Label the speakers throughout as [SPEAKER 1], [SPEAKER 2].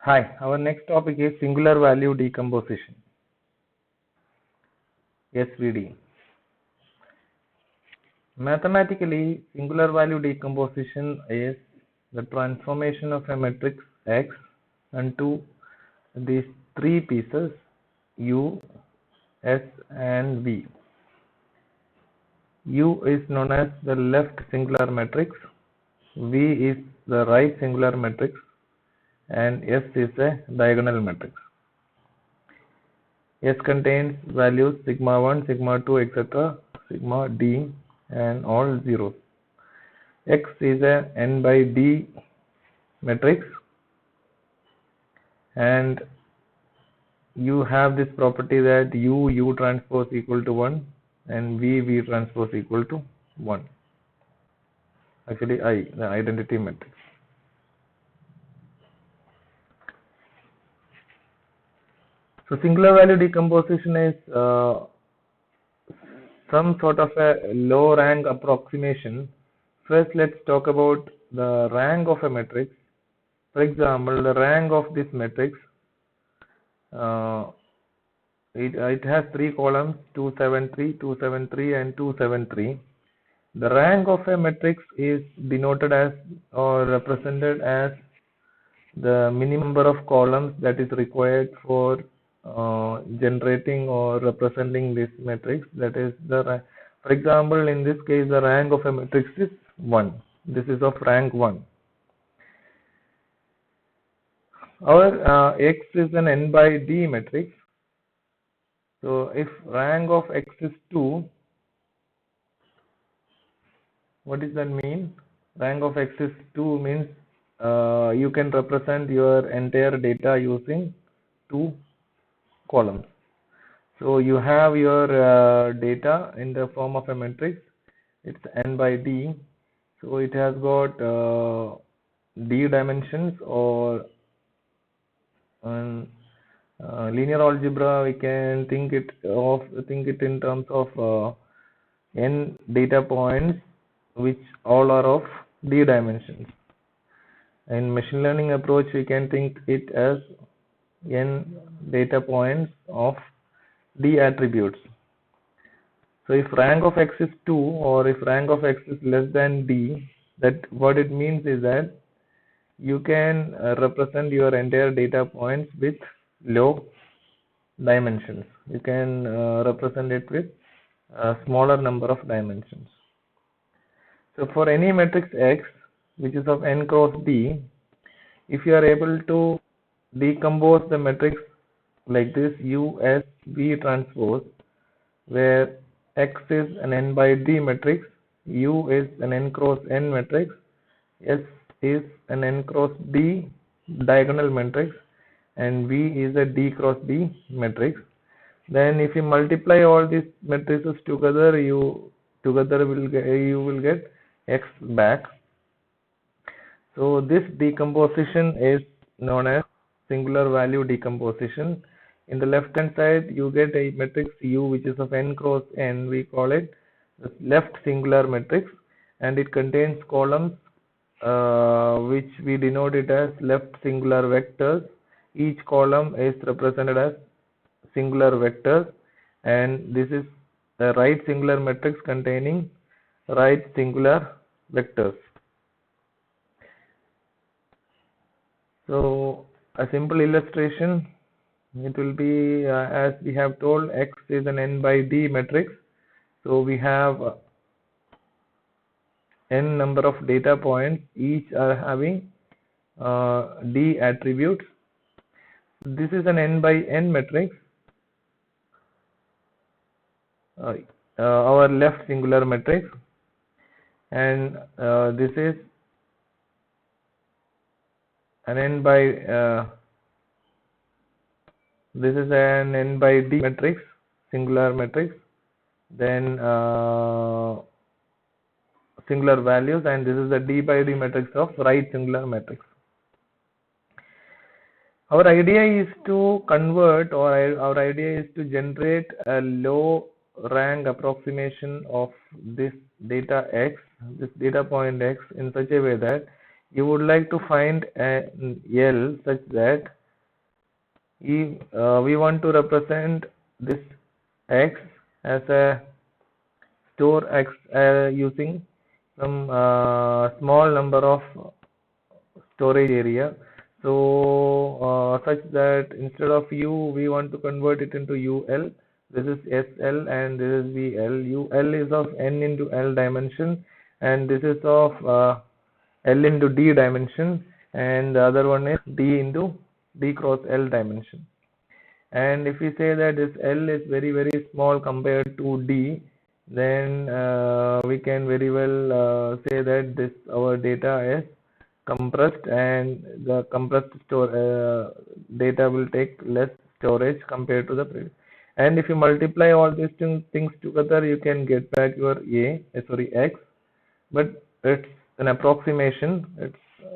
[SPEAKER 1] Hi, our next topic is singular value decomposition, SVD. Mathematically, singular value decomposition is the transformation of a matrix X into these three pieces U, S and V. U is known as the left singular matrix, V is the right singular matrix, and S is a diagonal matrix. S contains values sigma 1, sigma 2, etc., sigma d, and all zeros. X is a n by d matrix, and you have this property that U transpose equal to 1 and V transpose equal to 1. Actually, I, the identity matrix. So singular value decomposition is some sort of a low rank approximation. First, let's talk about the rank of a matrix. For example, the rank of this matrix, it has three columns, 273, 273 and 273. The rank of a matrix is denoted as or represented as the minimum number of columns that is required for generating or representing this matrix. That is the rank. For example, in this case, the rank of a matrix is 1. This is of rank 1. Our X is an n by d matrix. So if rank of X is 2, what does that mean? Rank of X is 2 means you can represent your entire data using 2 columns. So you have your data in the form of a matrix. It's n by d. So it has got d dimensions, or linear algebra we can think it in terms of n data points which all are of d dimensions. In machine learning approach, we can think it as n data points of d attributes. So if rank of X is 2 or if rank of X is less than d, that what it means is that you can represent your entire data points with low dimensions. You can represent it with a smaller number of dimensions. So for any matrix X which is of n cross d, if you are able to decompose the matrix like this, U, S, V transpose, where X is an n by d matrix, U is an n cross n matrix, S is an n cross d diagonal matrix, and V is a d cross d matrix. Then if you multiply all these matrices together, you will get X back. So this decomposition is known as singular value decomposition. In the left hand side, you get a matrix U which is of n cross n. We call it the left singular matrix, and it contains columns which we denote it as left singular vectors. Each column is represented as singular vectors, and this is the right singular matrix containing right singular vectors. So a simple illustration, it will be as we have told, X is an n by d matrix. So we have n number of data points, each are having d attributes. This is an n by n matrix, our left singular matrix, and this is an n by this is an n by d matrix, singular matrix, then singular values, and this is the d by d matrix of right singular matrix. Our idea is to convert, or our idea is to generate a low rank approximation of this data X, this data point X, in such a way that you would like to find an L such that if we want to represent this X as a store X using some small number of storage area. So such that instead of U, we want to convert it into UL. This is SL and this is VL. UL is of N into L dimension, and this is of L into D dimension, and the other one is D into D cross L dimension. And if we say that this L is very very small compared to D, then we can very well say that this our data is compressed, and the compressed data will take less storage compared to the previous. And if you multiply all these things together, you can get back your X, but it's an approximation.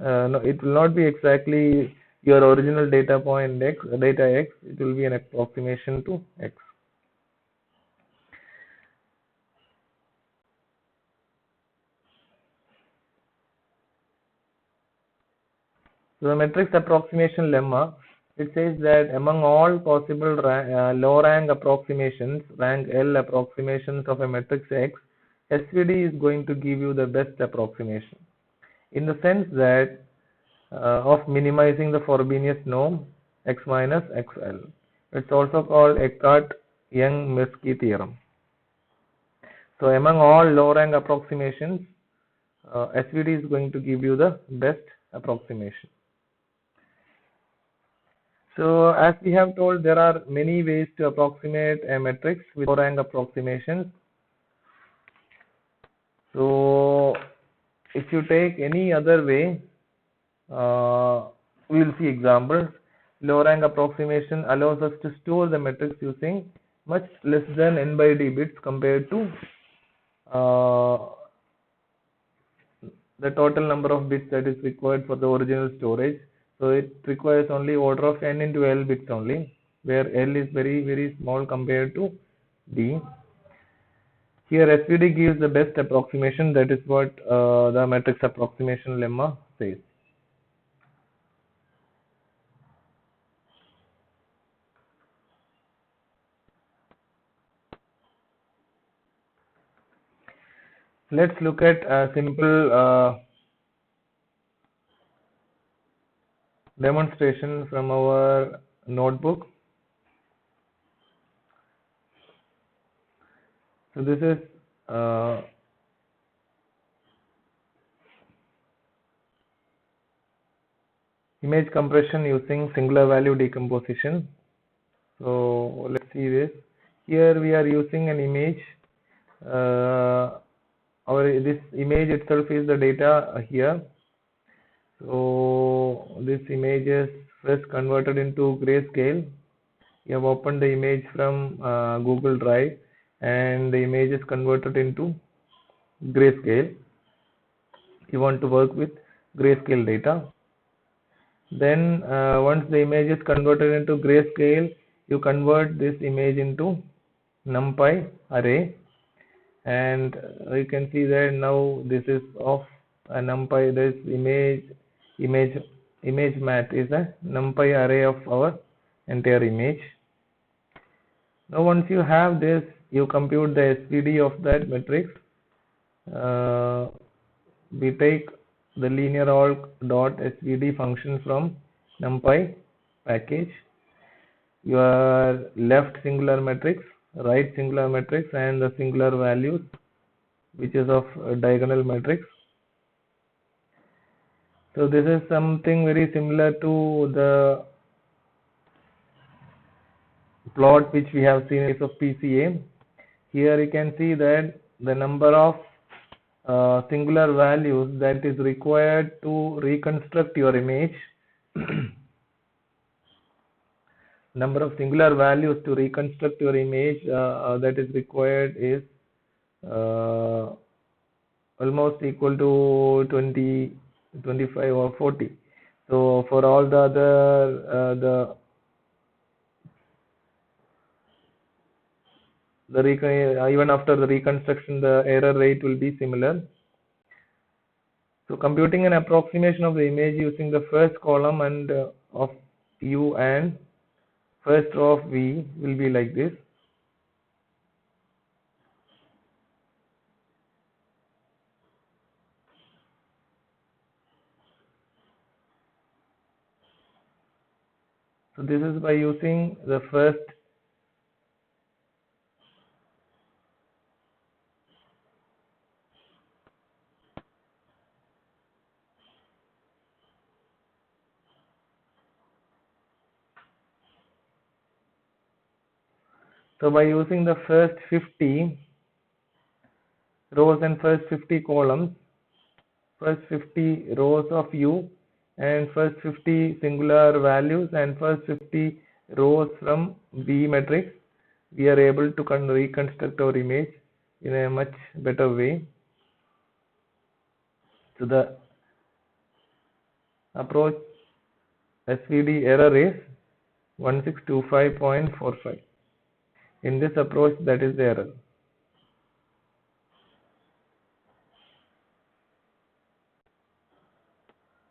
[SPEAKER 1] No, it will not be exactly your original data point data X. It will be an approximation to X. So the matrix approximation lemma, it says that among all possible low rank approximations, rank L approximations of a matrix X, SVD is going to give you the best approximation, in the sense that of minimizing the Frobenius norm X minus XL. It's also called Eckart-Young-Mirsky theorem. So among all low rank approximations, SVD is going to give you the best approximation. So as we have told, there are many ways to approximate a matrix with low rank approximations. So if you take any other way, we will see examples. Low rank approximation allows us to store the matrix using much less than n by d bits compared to the total number of bits that is required for the original storage. So it requires only order of n into L bits only, where L is very very small compared to D. Here SVD gives the best approximation. That is what the matrix approximation lemma says. Let's look at a simple demonstration from our notebook. So this is image compression using singular value decomposition. So let's see this. Here we are using an image. This image itself is the data here. So this image is first converted into grayscale. You have opened the image from Google Drive, and the image is converted into grayscale. You want to work with grayscale data. Then once the image is converted into grayscale, you convert this image into NumPy array, and you can see that now this is of a NumPy. This image mat is a NumPy array of our entire image. Now once you have this, you compute the SVD of that matrix. We take the linearalg.svd function from NumPy package. Your left singular matrix, right singular matrix, and the singular values, which is of diagonal matrix. So this is something very similar to the plot which we have seen in case of PCA. Here you can see that the number of singular values that is required to reconstruct your image number of singular values to reconstruct your image that is required is almost equal to 20, 25 or 40. So for all the other even after the reconstruction, the error rate will be similar. So computing an approximation of the image using the first column and of U and first row of V will be like this. So this is by using the first by using the first 50 rows and first 50 columns, first 50 rows of U and first 50 singular values and first 50 rows from V matrix, we are able to reconstruct our image in a much better way. So the approach SVD error is 1625.45. In this approach, that is the error.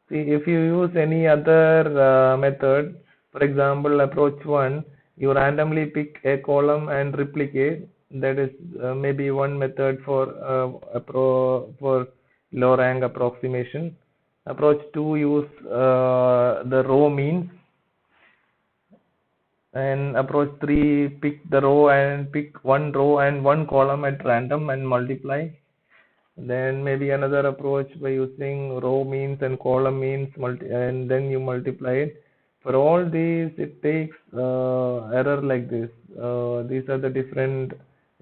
[SPEAKER 1] See, if you use any other method, for example, approach 1, you randomly pick a column and replicate. That is maybe one method for low rank approximation. Approach 2, use the row means, and approach 3, pick the row and pick one row and one column at random and multiply. Then maybe another approach by using row means and column means, and then you multiply it. For all these, it takes error like this. These are the different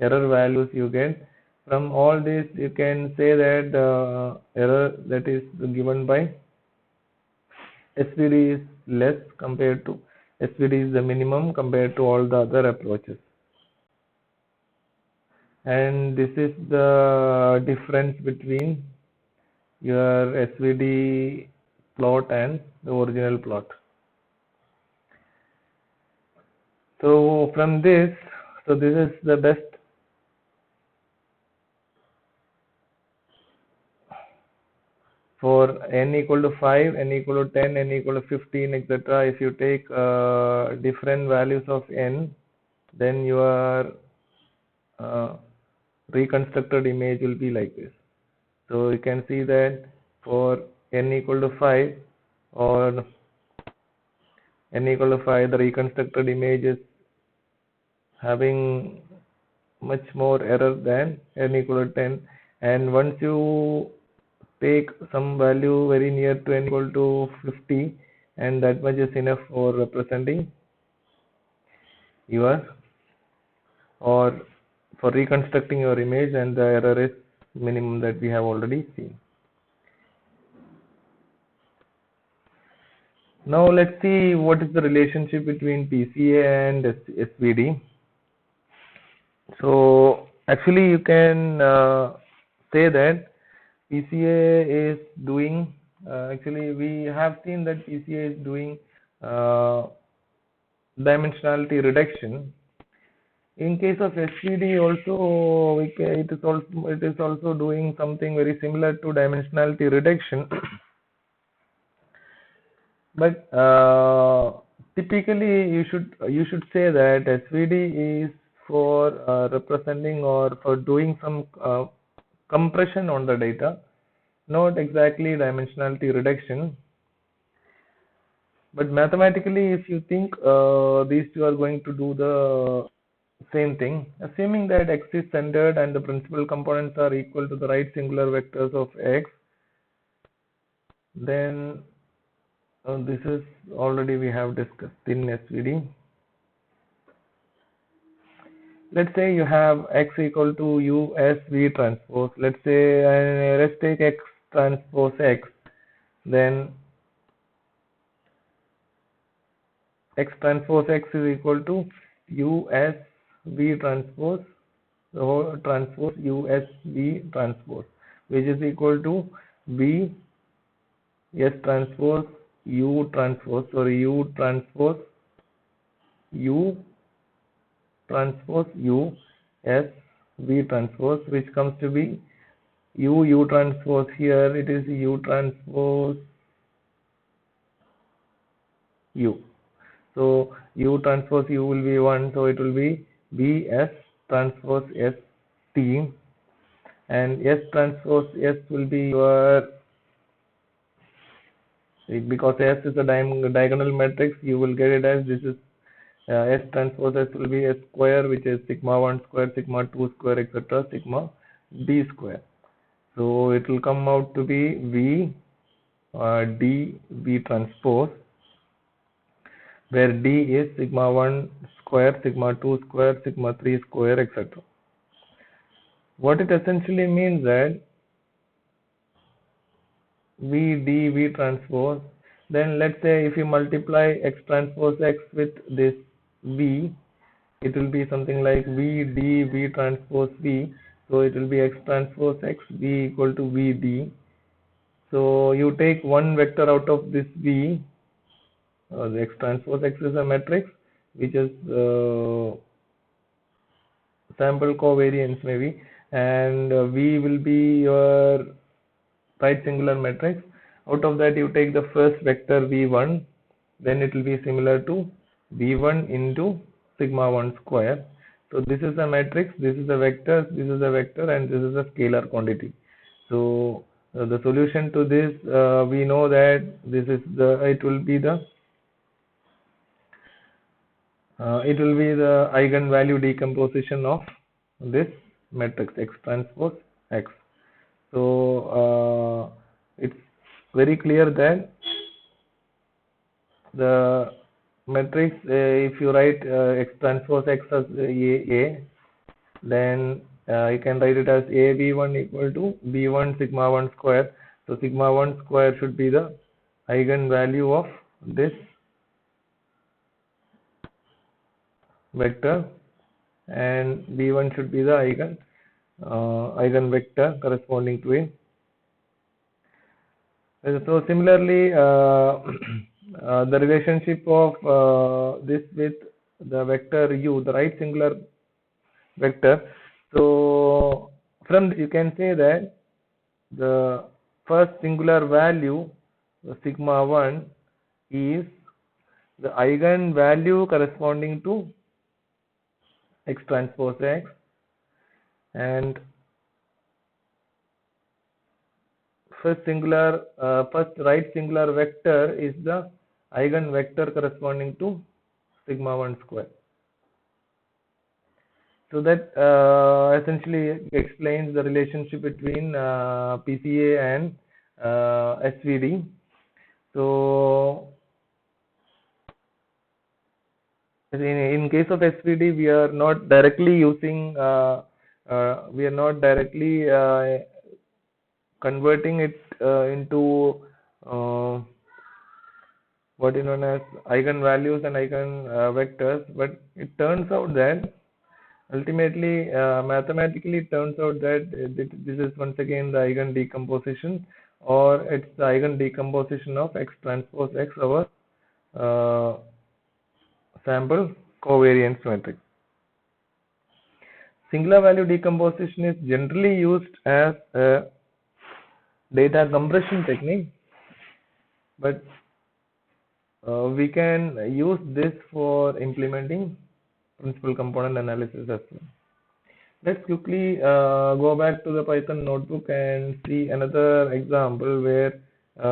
[SPEAKER 1] error values you get. From all this, you can say that the error that is given by SVD is less compared to SVD is the minimum compared to all the other approaches. And this is the difference between your SVD plot and the original plot. So from this, this is the best for n equal to 5, n equal to 10, n equal to 15, etc. If you take different values of n, then your reconstructed image will be like this. So you can see that for n equal to 5 or n equal to 5, the reconstructed image is having much more error than n equal to 10. And once you take some value very near to n equal to 50, and that much is enough for representing your or for reconstructing your image, and the error is minimum that we have already seen. Now let's see what is the relationship between PCA and SVD. So actually you can say that PCA is doing, actually we have seen that PCA is doing dimensionality reduction. In case of SVD also, it is also doing something very similar to dimensionality reduction. But typically you should say that SVD is for representing or for doing some compression on the data, not exactly dimensionality reduction. But mathematically, if you think these two are going to do the same thing, assuming that x is centered and the principal components are equal to the right singular vectors of x, then this is already we have discussed in SVD. Let's say you have x equal to u s v transpose. Let's say let's take x transpose x. Then x transpose x is equal to u s v transpose, the whole transpose u s v transpose, which is equal to v s transpose u transpose, sorry, u transpose u transpose u s v transpose, which comes to be U transpose, here it is U transpose U. So U transpose U will be 1, so it will be BS transpose ST, and S transpose S will be your, because S is a diagonal matrix, you will get it as this is S transpose S will be S square, which is sigma 1 square, sigma 2 square, etc., sigma D square. So it will come out to be V D V transpose, where D is sigma 1 square, sigma 2 square, sigma 3 square, etc. What it essentially means that V D V transpose, then let's say if you multiply X transpose X with this V, it will be something like V D V transpose V. So it will be X transpose X V equal to V D. So you take one vector out of this V, the X transpose X is a matrix which is sample covariance maybe, and V will be your right singular matrix. Out of that you take the first vector V1, then it will be similar to V1 into sigma 1 square. So this is a matrix, this is a vector, this is a vector, and this is a scalar quantity. So the solution to this, we know that this is the, it will be the eigenvalue decomposition of this matrix X transpose X. So it's very clear that the matrix, if you write X transpose X as A, then you can write it as A B1 equal to B1 sigma 1 square. So sigma 1 square should be the eigenvalue of this vector, and B1 should be the eigenvector corresponding to it. So similarly, the relationship of this with the vector U, the right singular vector. So from you can say that the first singular value, sigma 1, is the eigenvalue corresponding to X transpose X, and first right singular vector is the eigenvector corresponding to sigma 1 square. So that essentially explains the relationship between PCA and SVD. So in case of SVD, we are not directly using, converting it into what is known as eigenvalues and eigenvectors, but it turns out that ultimately, mathematically, it turns out that this is once again the eigen decomposition, or it's the eigen decomposition of X transpose X, our sample covariance matrix. Singular value decomposition is generally used as a data compression technique, but we can use this for implementing principal component analysis as well. Let's quickly go back to the Python notebook and see another example where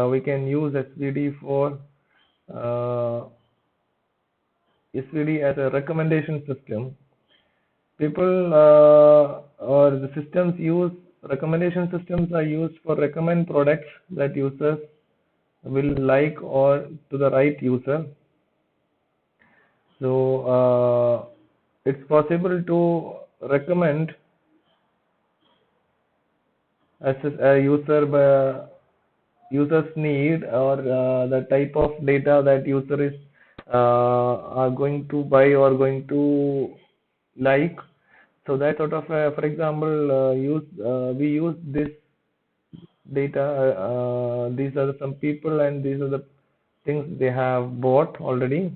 [SPEAKER 1] we can use SVD for SVD as a recommendation system. People or the systems use recommendation systems are used for recommend products that users will like or to the right user. So it's possible to recommend as a user's need, or the type of data that user is are going to buy or going to like. So that sort of, for example, we use this data. These are some people, and these are the things they have bought already.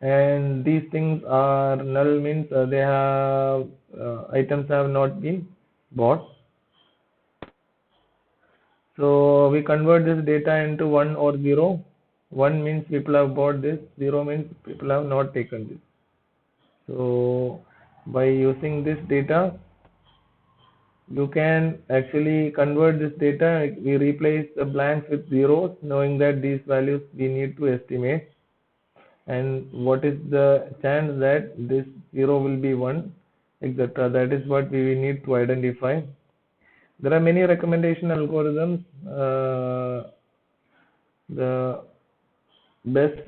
[SPEAKER 1] And these things are null, means they have items have not been bought. So we convert this data into 1 or 0. 1 means people have bought this, 0 means people have not taken this. So by using this data, you can actually convert this data. We replace the blanks with zeros, knowing that these values we need to estimate, and what is the chance that this 0 will be 1, etc. That is what we need to identify. There are many recommendation algorithms. The best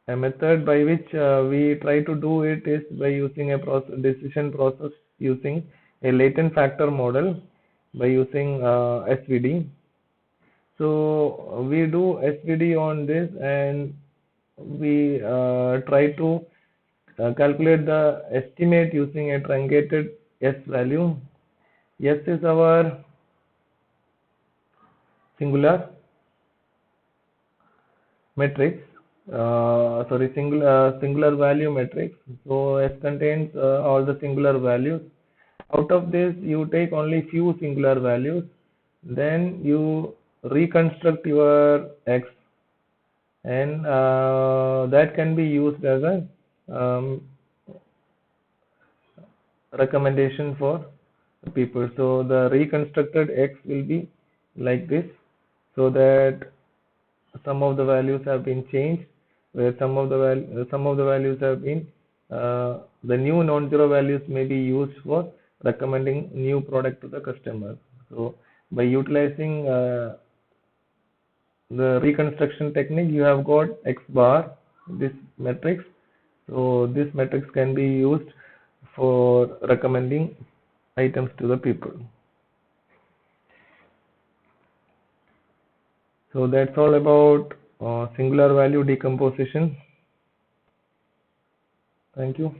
[SPEAKER 1] a method by which we try to do it is by using a decision process using a latent factor model by using SVD. So we do SVD on this, and we try to calculate the estimate using a truncated S value. S is our singular matrix, singular value matrix. So S contains all the singular values. Out of this, you take only few singular values, then you reconstruct your X, and that can be used as a recommendation for people. So the reconstructed X will be like this, so that some of the values have been changed, where some of the values have been the new non-zero values may be used for recommending new product to the customer. So by utilizing the reconstruction technique, you have got X bar, this matrix. So this matrix can be used for recommending items to the people. So that's all about singular value decomposition. Thank you.